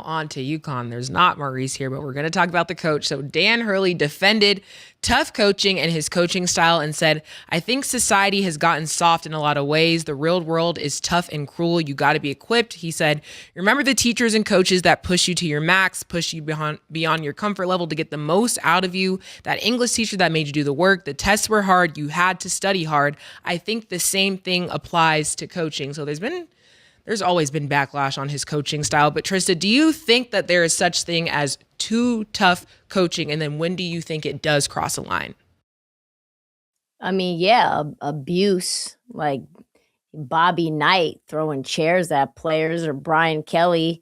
On to UConn. There's not Maurice here, but we're going to talk about the coach. So Dan Hurley defended tough coaching and his coaching style and said, I think society has gotten soft in a lot of ways. The real world is tough and cruel. You got to be equipped. He said, remember the teachers and coaches that push you to your max, push you beyond your comfort level to get the most out of you. That English teacher that made you do the work. The tests were hard. You had to study hard. I think the same thing applies to coaching. So there's always been backlash on his coaching style. But Trista, do you think that there is such thing as too tough coaching? And then when do you think it does cross a line? I mean, yeah, abuse, like Bobby Knight throwing chairs at players, or Brian Kelly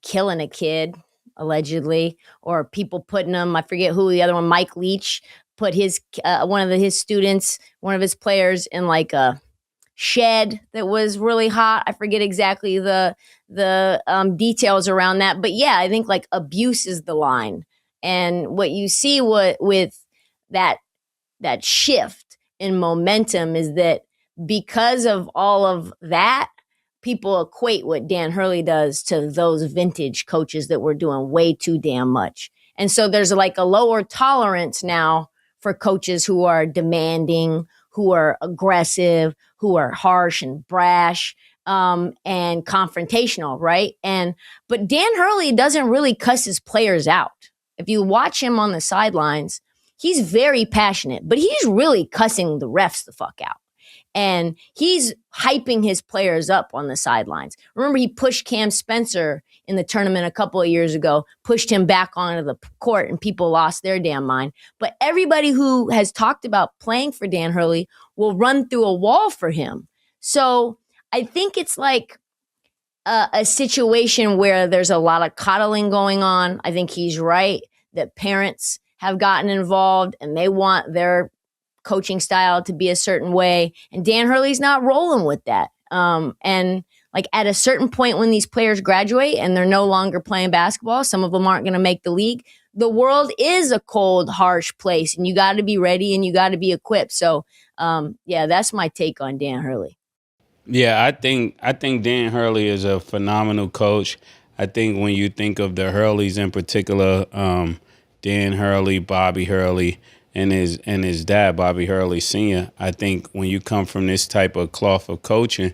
killing a kid, allegedly, or people putting them, I forget who the other one, Mike Leach, put his one of his students, one of his players in like a shed that was really hot. I forget exactly the details around that, but yeah, I think like abuse is the line. And what you see with that shift in momentum is that because of all of that, people equate what Dan Hurley does to those vintage coaches that were doing way too damn much. And so there's like a lower tolerance now for coaches who are demanding, who are aggressive, who are harsh and brash, and confrontational, right? But Dan Hurley doesn't really cuss his players out. If you watch him on the sidelines, he's very passionate, but he's really cussing the refs the fuck out. And he's hyping his players up on the sidelines. Remember, he pushed Cam Spencer in the tournament a couple of years ago, pushed him back onto the court, and people lost their damn mind. But everybody who has talked about playing for Dan Hurley will run through a wall for him. So I think it's like a situation where there's a lot of coddling going on. I think he's right that parents have gotten involved and they want their coaching style to be a certain way. And Dan Hurley's not rolling with that. And like at a certain point when these players graduate and they're no longer playing basketball, some of them aren't going to make the league. The world is a cold, harsh place, and you got to be ready and you got to be equipped. So, yeah, that's my take on Dan Hurley. Yeah, I think Dan Hurley is a phenomenal coach. I think when you think of the Hurleys in particular, Dan Hurley, Bobby Hurley, and his dad, Bobby Hurley Sr., I think when you come from this type of cloth of coaching,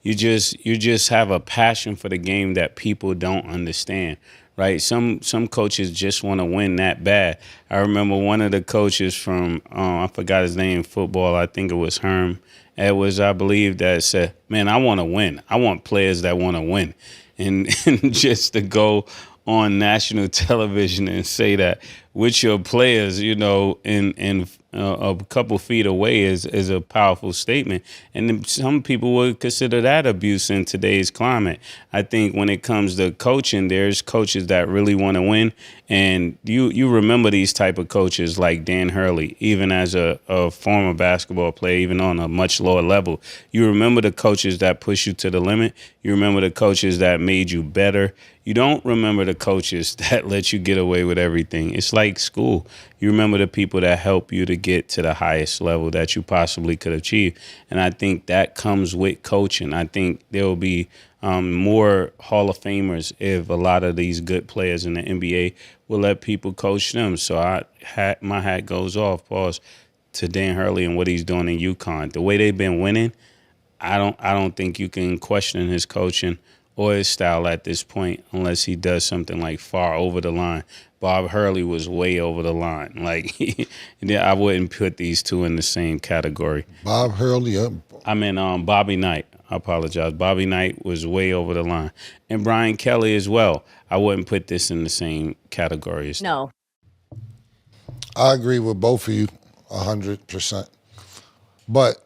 you just have a passion for the game that people don't understand, right? Some coaches just want to win that bad. I remember one of the coaches from, I forgot his name, football, I think it was Herm Edwards, I believe, that said, man, I want to win. I want players that want to win. And just to go on national television and say that with your players, you know, in a couple feet away is a powerful statement. And then some people would consider that abuse in today's climate. I think when it comes to coaching, there's coaches that really want to win. And you remember these type of coaches like Dan Hurley, even as a former basketball player, even on a much lower level. You remember the coaches that push you to the limit. You remember the coaches that made you better. You don't remember the coaches that let you get away with everything. It's like school. You remember the people that help you to get to the highest level that you possibly could achieve. And I think that comes with coaching. I think there will be more Hall of Famers if a lot of these good players in the NBA will let people coach them. So my hat goes off, pause, to Dan Hurley and what he's doing in UConn. The way they've been winning, I don't think you can question his coaching or his style at this point unless he does something like far over the line. Bob Hurley was way over the line. Like, I wouldn't put these two in the same category. Bob Hurley? I mean, Bobby Knight. I apologize. Bobby Knight was way over the line. And Brian Kelly as well. I wouldn't put this in the same categories. No. I agree with both of you 100%. But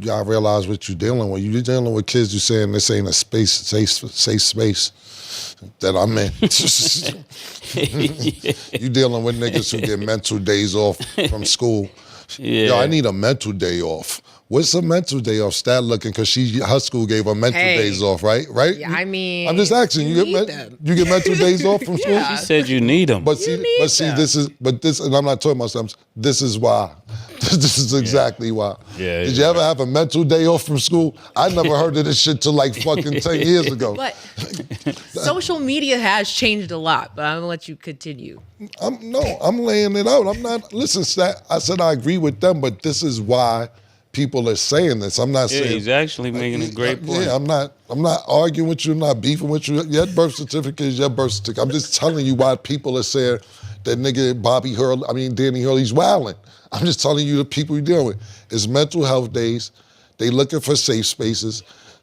y'all realize what you're dealing with. You're dealing with kids who saying this ain't a safe space that I'm in. You dealing with niggas who get mental days off from school. Yeah. Yo, I need a mental day off. What's a mental day off? Stat looking, because her school gave her mental days off, right? Right? Yeah, I mean, I'm just asking. You get mental days off from school? She said you need them. But see, and I'm not talking about something. This is why. This is exactly why. Yeah. Did you ever have a mental day off from school? I never heard of this shit till like fucking 10 years ago. But social media has changed a lot, but I'm going to let you continue. I'm laying it out. I'm not, listen, Stat, I said I agree with them, but this is why people are saying this. I'm not saying. He's actually making a great point. Yeah, I'm not arguing with you, I'm not beefing with you. Your birth certificate is your birth certificate. I'm just telling you why people are saying that nigga Danny Hurley's wilding. I'm just telling you the people you're dealing with. It's mental health days. They looking for safe spaces.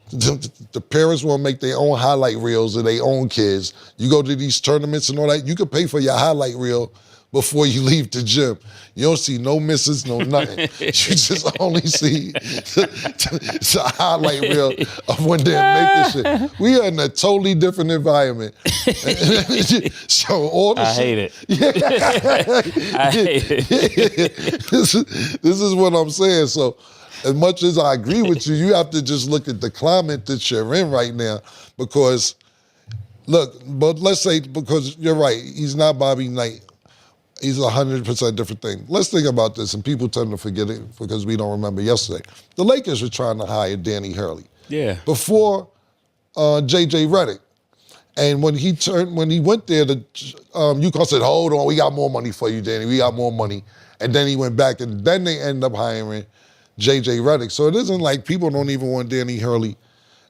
The parents want to make their own highlight reels of their own kids. You go to these tournaments and all that, you can pay for your highlight reel before you leave the gym. You don't see no misses, no nothing. You just only see the highlight reel of when they're making shit. We are in a totally different environment. So all the I hate it. I hate it. This is what I'm saying. So as much as I agree with you, you have to just look at the climate that you're in right now, because look, but let's say, because you're right, he's not Bobby Knight. He's 100% different thing. Let's think about this, and people tend to forget it because we don't remember yesterday. The Lakers were trying to hire Danny Hurley. Yeah. Before J.J. Redick. And when he went there, UConn said, hold on, we got more money for you, Danny. We got more money. And then he went back, and then they end up hiring J.J. Redick. So it isn't like people don't even want Danny Hurley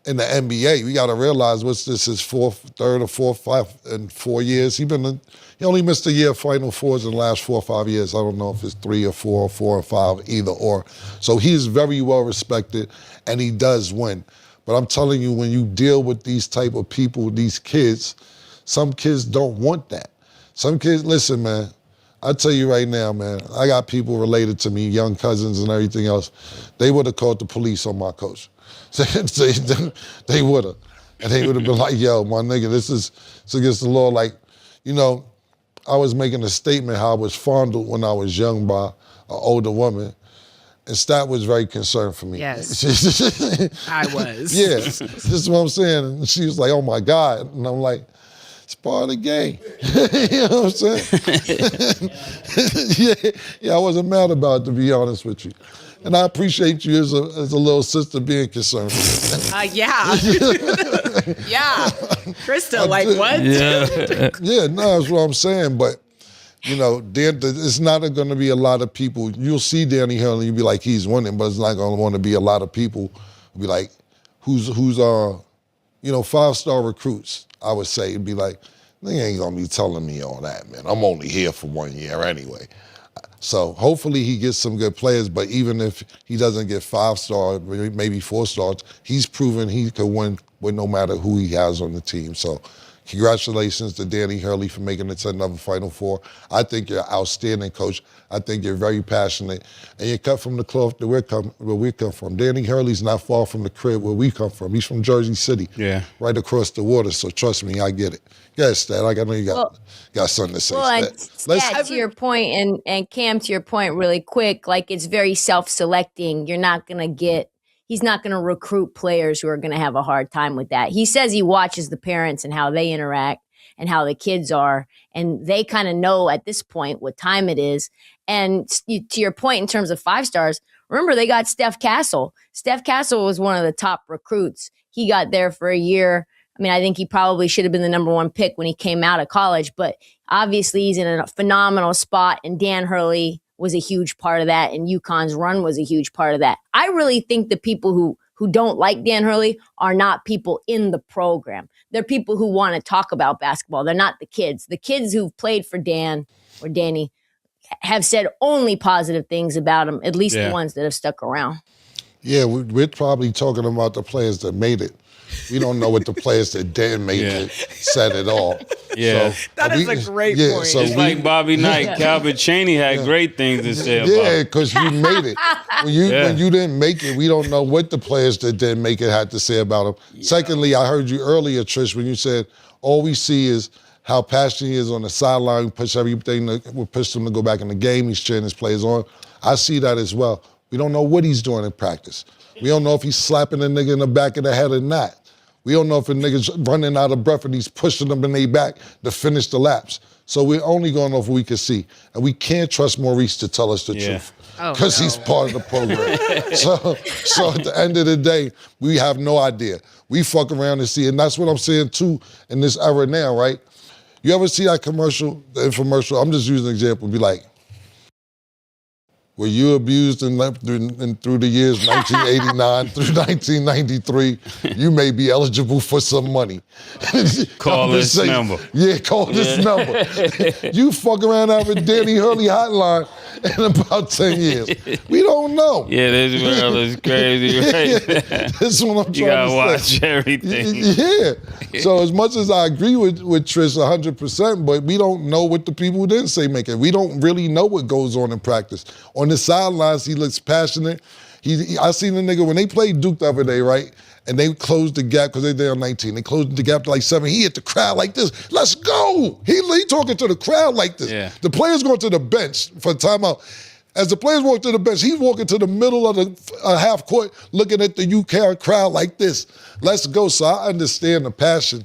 in the NBA. We got to realize his third or fourth in 4 years. He only missed a year of Final Fours in the last 4 or 5 years. I don't know if it's 3 or 4 or 4 or 5, either or. So he is very well respected, and he does win. But I'm telling you, when you deal with these type of people, these kids, some kids don't want that. Some kids, listen, man, I tell you right now, man, I got people related to me, young cousins and everything else. They would have called the police on my coach. They would have. And they would have been like, yo, my nigga, this is against the law. Like, you know, I was making a statement how I was fondled when I was young by an older woman. And Stat was very concerned for me. Yes. I was. Yeah, this is what I'm saying. And she was like, oh my God. And I'm like, it's part of the game. You know what I'm saying? Yeah, I wasn't mad about it, to be honest with you. And I appreciate you as a little sister being concerned for me. Yeah. Yeah. Krista, like what? Yeah. No, that's what I'm saying. But, you know, it's not going to be a lot of people. You'll see Danny Hill and you'll be like, he's winning, but it's not going to want to be a lot of people who'll be like, who's 5-star recruits, I would say. It'd be like, they ain't going to be telling me all that, man. I'm only here for 1 year anyway. So hopefully he gets some good players, but even if he doesn't get 5-star, maybe 4 stars, he's proven he could win with no matter who he has on the team. So congratulations to Danny Hurley for making it to another Final Four. I think you're an outstanding coach. I think you're very passionate. And you're cut from the cloth where we come from. Danny Hurley's not far from the crib where we come from. He's from Jersey City, right across the water. So trust me, I get it. Yes, Stat, I know you got something to say. Well, and Stat, to your point, and Cam, to your point really quick, like it's very self-selecting. He's not going to recruit players who are going to have a hard time with that. He says he watches the parents and how they interact and how the kids are, and they kind of know at this point what time it is. And to your point, in terms of 5 stars, remember they got Steph Castle. Steph Castle was one of the top recruits. He got there for a year. I mean, I think he probably should have been the number 1 pick when he came out of college, but obviously he's in a phenomenal spot, and Dan Hurley was a huge part of that, and UConn's run was a huge part of that. I really think the people who don't like Dan Hurley are not people in the program. They're people who want to talk about basketball. They're not the kids. The kids who've played for Dan or Danny have said only positive things about him, at least the ones that have stuck around. Yeah, we're probably talking about the players that made it. We don't know what the players that didn't make it said at all. Yeah. So, that is a great point. So it's like Bobby Knight. Calvin Chaney had great things to say about it. Yeah, because you made it. When you didn't make it, we don't know what the players that didn't make it had to say about him. Yeah. Secondly, I heard you earlier, Trish, when you said all we see is how passionate he is on the sideline, push everything, we push him to go back in the game, he's cheering his players on. I see that as well. We don't know what he's doing in practice. We don't know if he's slapping a nigga in the back of the head or not. We don't know if a nigga's running out of breath and he's pushing them in their back to finish the laps. So we're only going off what we can see. And we can't trust Maurice to tell us the truth. Because he's part of the program. so at the end of the day, we have no idea. We fuck around and see. And that's what I'm saying too in this era now, right? You ever see that commercial, the infomercial? I'm just using an example. Be like, were you abused and left through the years 1989 through 1993? You may be eligible for some money. Call this number. Yeah, call this number. You fuck around having Danny Hurley hotline in about 10 years. We don't know. Yeah, this world is crazy, right? That's what I'm trying to say. You gotta watch everything. Yeah. So as much as I agree with Trish 100%, but we don't know what the people who didn't say make it. We don't really know what goes on in practice. On the sidelines, he looks passionate. I seen the nigga when they played Duke the other day, right? And they closed the gap because they're down 19. They closed the gap to like 7. He hit the crowd like this. Let's go. He talking to the crowd like this. Yeah. The players going to the bench for timeout. As the players walk to the bench, he's walking to the middle of the half court looking at the UK crowd like this. Let's go. So I understand the passion,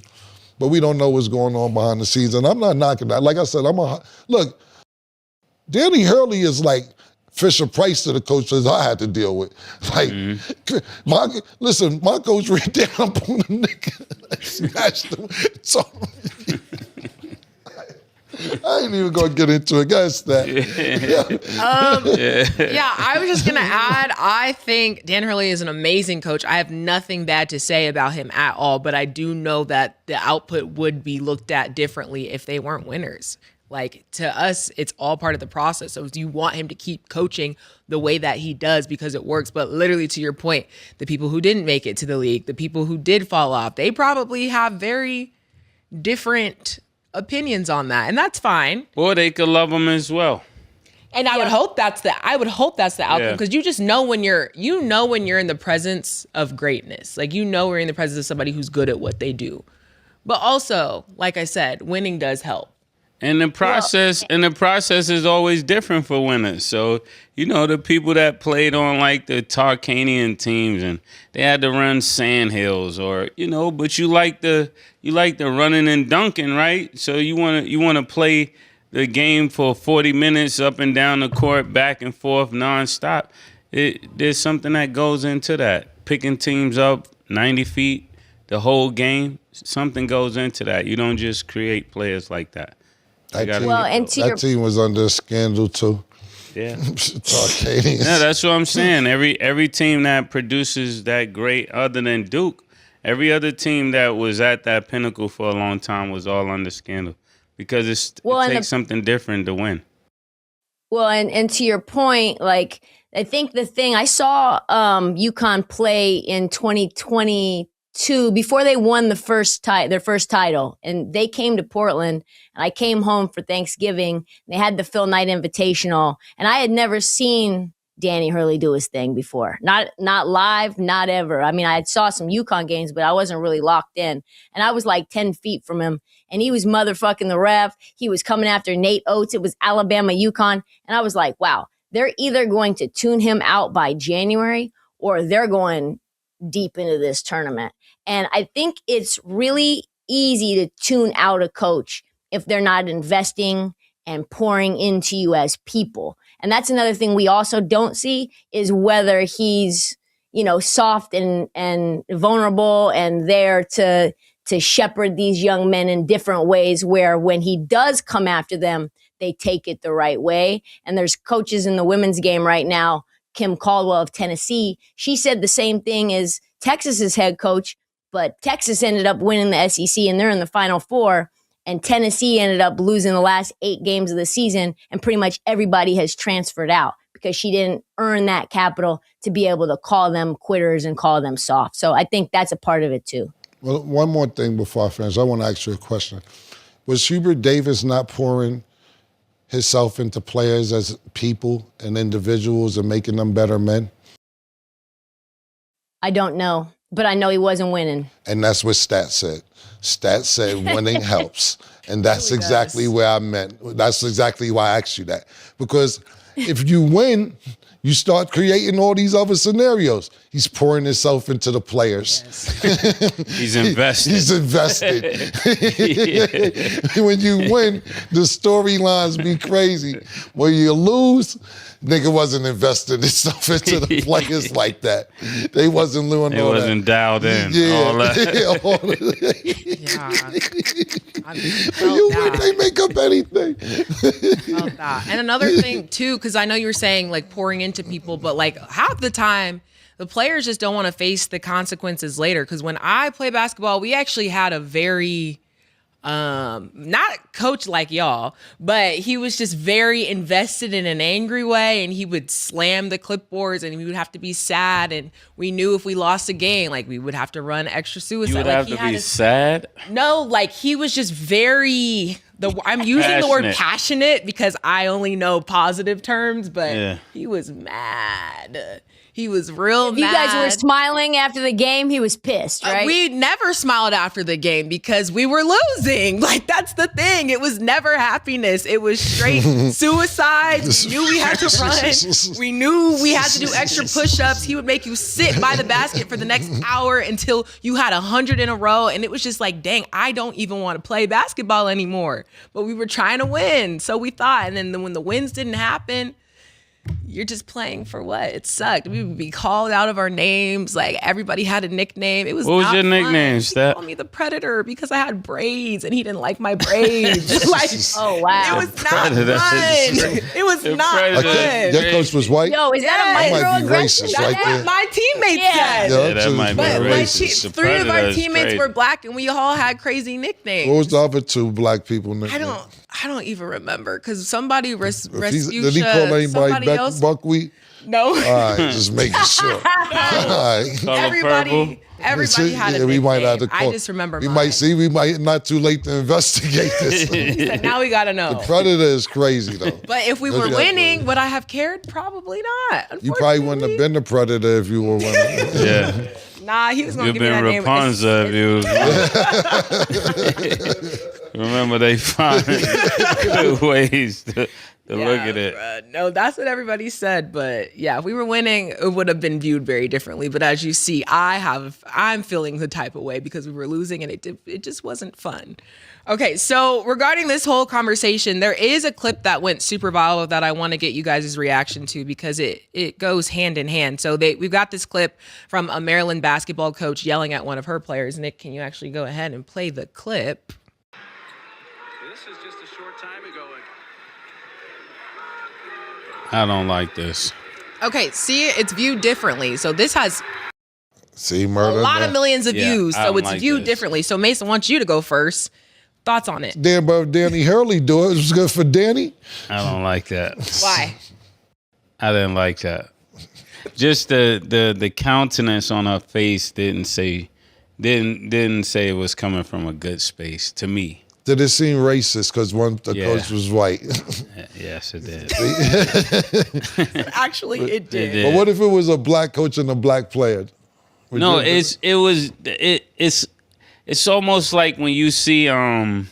but we don't know what's going on behind the scenes. And I'm not knocking that. Like I said, look, Danny Hurley is like Fisher Price to the coaches I had to deal with. Like, my coach ran down on the nigga, smashed him. So, I ain't even gonna get into it. Guys, that. Yeah, I was just gonna add, I think Dan Hurley is an amazing coach. I have nothing bad to say about him at all, but I do know that the output would be looked at differently if they weren't winners. Like, to us, it's all part of the process. So you want him to keep coaching the way that he does because it works. But literally, to your point, the people who didn't make it to the league, the people who did fall off, they probably have very different opinions on that. And that's fine. Or they could love him as well. And I would hope that's the outcome, because you just know when you're in the presence of greatness. Like, we're in the presence of somebody who's good at what they do. But also, like I said, winning does help. And the process is always different for winners. So, the people that played on like the Tarkanian teams and they had to run sand hills or, but you like the running and dunking, right? So you want to play the game for 40 minutes up and down the court, back and forth, nonstop. There's something that goes into that. Picking teams up 90 feet, the whole game, something goes into that. You don't just create players like that. That team was under a scandal too. Yeah. Tarkanians. Yeah, that's what I'm saying. Every team that produces that great, other than Duke, every other team that was at that pinnacle for a long time was all under scandal because it takes something different to win. Well, and to your point, like, I think the thing I saw UConn play in 2022 before they won their first title, and they came to Portland, and I came home for Thanksgiving. They had the Phil Knight Invitational, and I had never seen Danny Hurley do his thing before. Not live, not ever. I mean, I saw some UConn games, but I wasn't really locked in. And I was like 10 feet from him, and he was motherfucking the ref. He was coming after Nate Oates. It was Alabama, UConn. And I was like, wow, they're either going to tune him out by January or they're going deep into this tournament. And I think it's really easy to tune out a coach if they're not investing and pouring into you as people. And that's another thing we also don't see is whether he's, soft and vulnerable and there to shepherd these young men in different ways where when he does come after them, they take it the right way. And there's coaches in the women's game right now, Kim Caldwell of Tennessee. She said the same thing as Texas's head coach, but Texas ended up winning the SEC and they're in the Final Four. And Tennessee ended up losing the last 8 games of the season, and pretty much everybody has transferred out because she didn't earn that capital to be able to call them quitters and call them soft. So I think that's a part of it too. Well, one more thing before I finish. I want to ask you a question. Was Hubert Davis not pouring himself into players as people and individuals and making them better men? I don't know, but I know he wasn't winning. And that's what Stats said. Stats said winning helps. And that's exactly where I meant. That's exactly why I asked you that. Because if you win, you start creating all these other scenarios. He's pouring himself into the players. Yes. He's invested. He's invested. When you win, the storylines be crazy. When you lose, nigga wasn't investing himself into the players like that. They wasn't doing It all wasn't dialed in. Yeah. All that. All that. You win, they make up anything. Felt that. And another thing too, because I know you were saying like pouring into people, but like half the time the players just don't want to face the consequences later. Because when I play basketball, we actually had a very not coach like y'all, but he was just very invested in an angry way, and he would slam the clipboards, and we would have to be sad, and we knew if we lost a game, like we would have to run extra suicide. You would like, have he to had be a- sad. No, like he was just very I'm using the word passionate because I only know positive terms, but he was mad. He was real mad. You guys were smiling after the game. He was pissed, right? We never smiled after the game because we were losing. Like, that's the thing. It was never happiness. It was straight suicide. We knew we had to run. We knew we had to do extra push-ups. He would make you sit by the basket for the next hour until you had 100 in a row. And it was just like, dang, I don't even want to play basketball anymore. But we were trying to win. So we thought. And then when the wins didn't happen, you're just playing for what? It sucked. We would be called out of our names. Like, everybody had a nickname. It was What was not your fun. nickname, He Steph? called me the Predator because I had braids and he didn't like my braids. Like, oh, wow. it was not Predator. fun. It was The not Predator. fun. Your coach was white? Yo, is that a That might be microaggression? racist That's right what there. my teammates Yeah. said. Yeah, that might be But racist. The three of our Predator is teammates crazy. were black and we all had crazy nicknames. What was the other two black people named? I don't even remember because somebody rescued Did he call anybody somebody else. buckwheat? No. All right, just making sure. All right. Color purple. Everybody had a Yeah, we might have to nickname. call. I just remember We mine. might not too late to investigate this. He said, now we gotta know. Predator is crazy though. But if we That's were right. winning, would I have cared? Probably not. You probably wouldn't have been the Predator if you were winning. Yeah. Nah, he was gonna You've give me been that name. Rapunzel if you was. Remember, they find good ways to look at it. Bruh. No, that's what everybody said. But yeah, if we were winning, it would have been viewed very differently. But as you see, I'm feeling the type of way because we were losing and it just wasn't fun. Okay, so regarding this whole conversation, there is a clip that went super viral that I want to get you guys' reaction to because it goes hand in hand. So we've got this clip from a Maryland basketball coach yelling at one of her players. Nick, can you actually go ahead and play the clip? This is just a short time ago. I don't like this. Okay, see, it's viewed differently. So this has See, a murder. lot of millions of Yeah, views, I so don't it's like viewed this. differently. So Mason wants you to go first. Thoughts on it? Damn, but if Danny Hurley do it, it was good for Danny. I don't like that. Why? I didn't like that. Just the countenance on her face didn't say it was coming from a good space to me. Did it seem racist because the Yeah. coach was white? Yes, it did. Actually, it did. did. But what if it was a black coach and a black player? Would No, you- it's almost like when you see how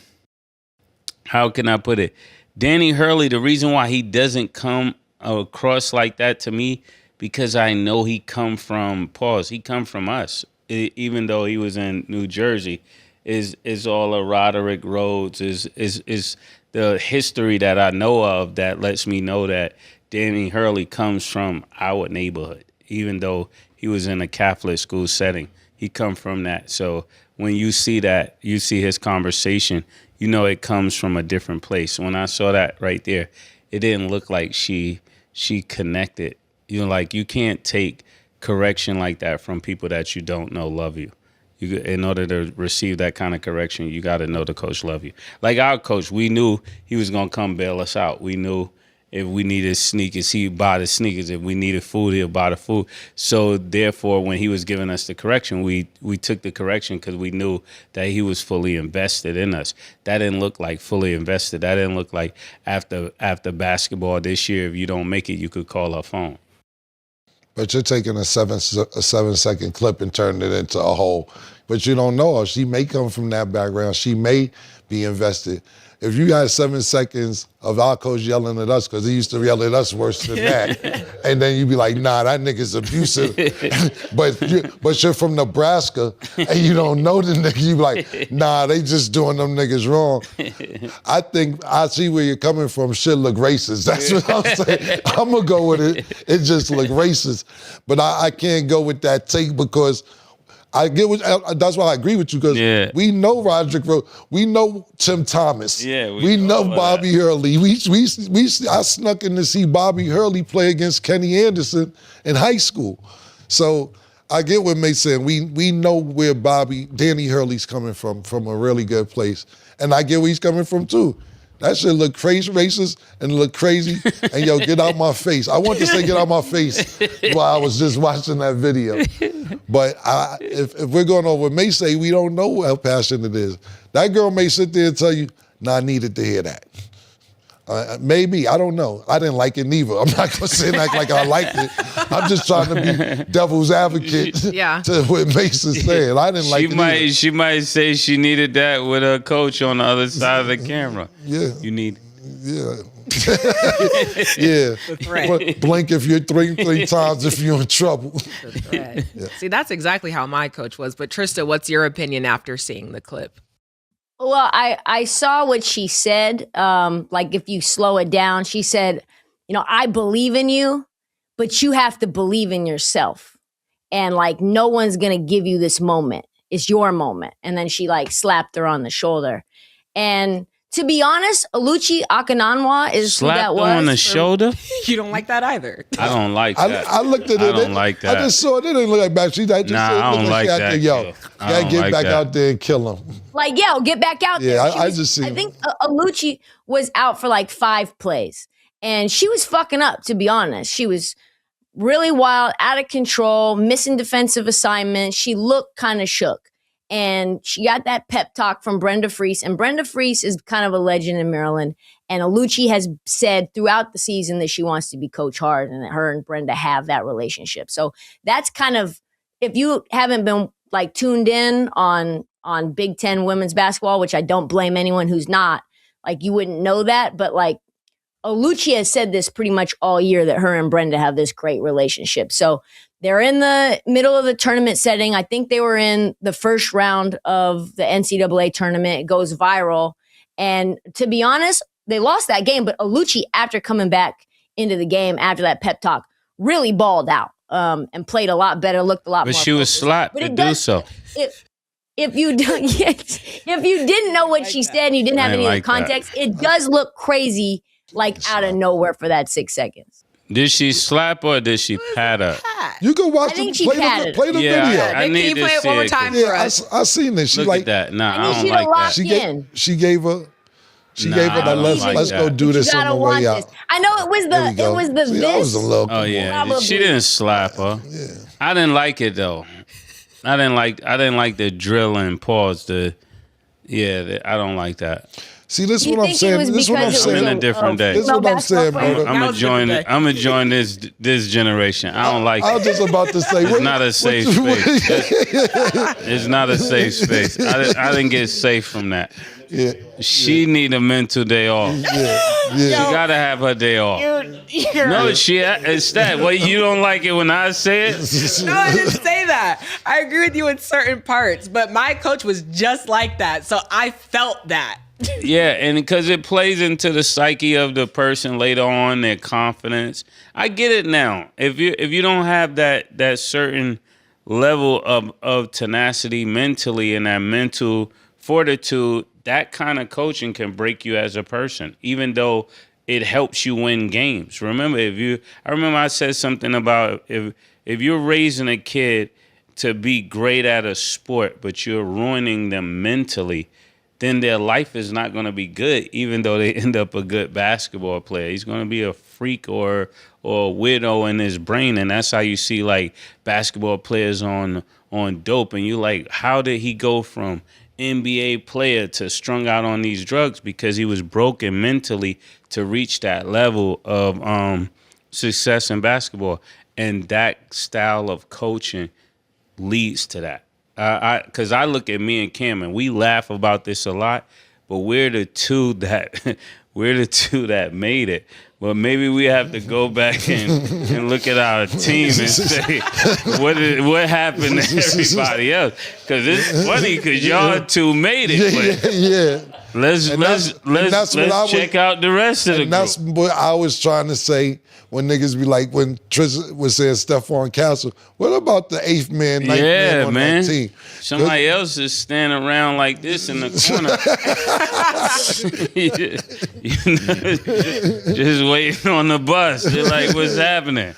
can I put it? Danny Hurley, the reason why he doesn't come across like that to me, because I know he come from us. Even though he was in New Jersey, is all of Roderick Rhodes, is the history that I know of that lets me know that Danny Hurley comes from our neighborhood, even though he was in a Catholic school setting. He come from that. So when you see that, you see his conversation, you know it comes from a different place. When I saw that right there, it didn't look like she connected. You know, like you can't take correction like that from people that you don't know love you. In order to receive that kind of correction, you got to know the coach love you. Like our coach, we knew he was going to come bail us out. We knew if we needed sneakers, he'd buy the sneakers. If we needed food, he'll buy the food. So therefore, when he was giving us the correction, we took the correction because we knew that he was fully invested in us. That didn't look like fully invested. That didn't look like after basketball this year, if you don't make it, you could call our phone. But you're taking a 7-second clip and turning it into a whole. But you don't know her. She may come from that background. She may be invested. If you had 7 seconds of our coach yelling at us, because he used to yell at us worse than that, and then you'd be like, nah, that nigga's abusive. but you're from Nebraska, and you don't know the nigga, you be like, nah, they just doing them niggas wrong. I think I see where you're coming from. Shit look racist. That's what I'm saying. I'm going to go with it. It just look racist. But I can't go with that take because I get what, that's why I agree with you, because we know Roderick Rose, we know Tim Thomas, we know Bobby Hurley. I snuck in to see Bobby Hurley play against Kenny Anderson in high school. So I get what Mace saying. We know where Danny Hurley's coming from a really good place. And I get where he's coming from too. That shit look crazy racist and look crazy. And yo, get out my face. I want to say get out my face while I was just watching that video. But if we're going over Mase, we don't know how passionate it is. That girl may sit there and tell you, nah, I needed to hear that. Maybe, I don't know. I didn't like it neither. I'm not gonna say act like I liked it. I'm just trying to be devil's advocate to what Mase is saying. I didn't like it either. She might say she needed that with her coach on the other side of the camera. Yeah. You need. Yeah. Yeah. Blink if you're three times if you're in trouble. Yeah. See, that's exactly how my coach was. But Trista, what's your opinion after seeing the clip? Well, I saw what she said. Like if you slow it down, she said, I believe in you, but you have to believe in yourself. And like, no one's going to give you this moment. It's your moment. And then she like slapped her on the shoulder. And to be honest, Oluchi Akinanwa is who that was. Slapped on the shoulder? You don't like that either. I don't like that. I looked at it. I don't like that. I just saw it. It didn't look like back. I don't like that. Yo, gotta get back out there and kill him. Like, get back out there. I think Oluchi was out for like 5 plays. And she was fucking up, to be honest. She was really wild, out of control, missing defensive assignments. She looked kind of shook. And she got that pep talk from Brenda Freese. And Brenda Freese is kind of a legend in Maryland. And Oluchi has said throughout the season that she wants to be Coach Hard and that her and Brenda have that relationship. So that's kind of, if you haven't been like tuned in on Big Ten women's basketball, which I don't blame anyone who's not, like you wouldn't know that. But like Oluchi has said this pretty much all year that her and Brenda have this great relationship. So they're in the middle of the tournament setting. I think they were in the first round of the NCAA tournament. It goes viral. And to be honest, they lost that game. But Oluchi, after coming back into the game after that pep talk, really balled out and played a lot better, looked a lot more. But she was slapped to do so. If you didn't know what she said and you didn't have any of the context, it does look crazy, like out of nowhere for that 6 seconds. Did she slap or did she pat her? You can watch play the video. Can you play it one more time for us? I seen this. She Look like at that. Nah, I don't you like to lock that. in. She gave her that let's go do this on the way out. I know it was the See, I was a little Oh yeah, Probably. she didn't slap her. Yeah. I didn't like it though. I didn't like the drill and pause. I don't like that. See, this is You what I'm think it saying. was This is what I'm because it was I'm in saying. a different day. This is what I'm saying, brother. I'm gonna join this generation. I don't like I was it. just about to say, It's not a safe space. It's not a safe space. I didn't get safe from that. Yeah. She need a mental day off. She gotta have her day off. No, it's that. Well, you don't like it when I say it? No, I didn't say that. I agree with you in certain parts, but my coach was just like that, so I felt that. Yeah, and because it plays into the psyche of the person later on, their confidence. I get it now. If you don't have that certain level of tenacity mentally and that mental fortitude, that kind of coaching can break you as a person, even though it helps you win games. Remember, I remember I said something about if you're raising a kid to be great at a sport, but you're ruining them mentally, then their life is not going to be good, even though they end up a good basketball player. He's going to be a freak or a weirdo in his brain, and that's how you see like basketball players on dope, and you like, how did he go from NBA player to strung out on these drugs? Because he was broken mentally to reach that level of success in basketball, and that style of coaching leads to that. Because I look at me and Cam, and we laugh about this a lot, but we're the two that made it. But maybe we have to go back and look at our team and say what happened to everybody else. Because it's funny because y'all two made it. But Yeah. let's check out the rest of the And that's group. what I was trying to say when niggas be like, when Trish was saying Stephon Castle, what about the 8th man, 9th man on that team? Somebody else is standing around like this in the corner. Just waiting on the bus. They're like, what's happening?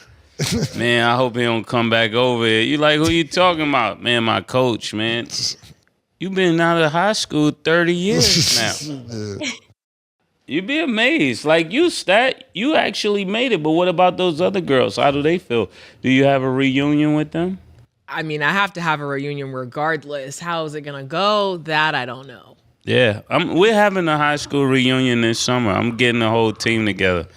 Man, I hope he don't come back over here. You like, who you talking about? Man, my coach, man. You've been out of high school 30 years now. You'd be amazed. Like, you actually made it, but what about those other girls? How do they feel? Do you have a reunion with them? I mean, I have to have a reunion regardless. How is it going to go? That I don't know. Yeah, we're having a high school reunion this summer. I'm getting the whole team together,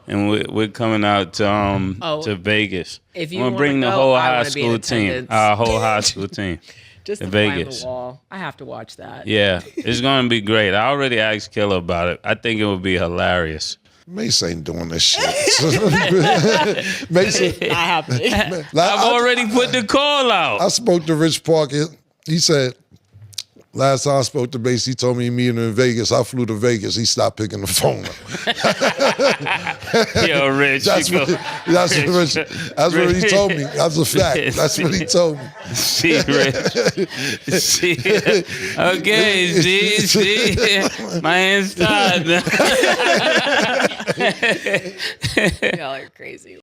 and we're coming out to Vegas. If you I'm gonna wanna bring the go, whole I high wanna be in school team, attendance. our whole high school team. Just in to climb Vegas. the wall. I have to watch that. Yeah, it's gonna be great. I already asked Killer about it. I think it would be hilarious. Mase ain't doing this shit. Mase, Not happening. I've already put the call out. I spoke to Rich Parker. He said, last time I spoke to Mase, he told me he meeting in Vegas. I flew to Vegas. He stopped picking the phone up. Yo, Rich. That's what he told me. That's a fact. That's what he told me. See, Rich. See. Okay, see. My hands tied. Y'all are crazy.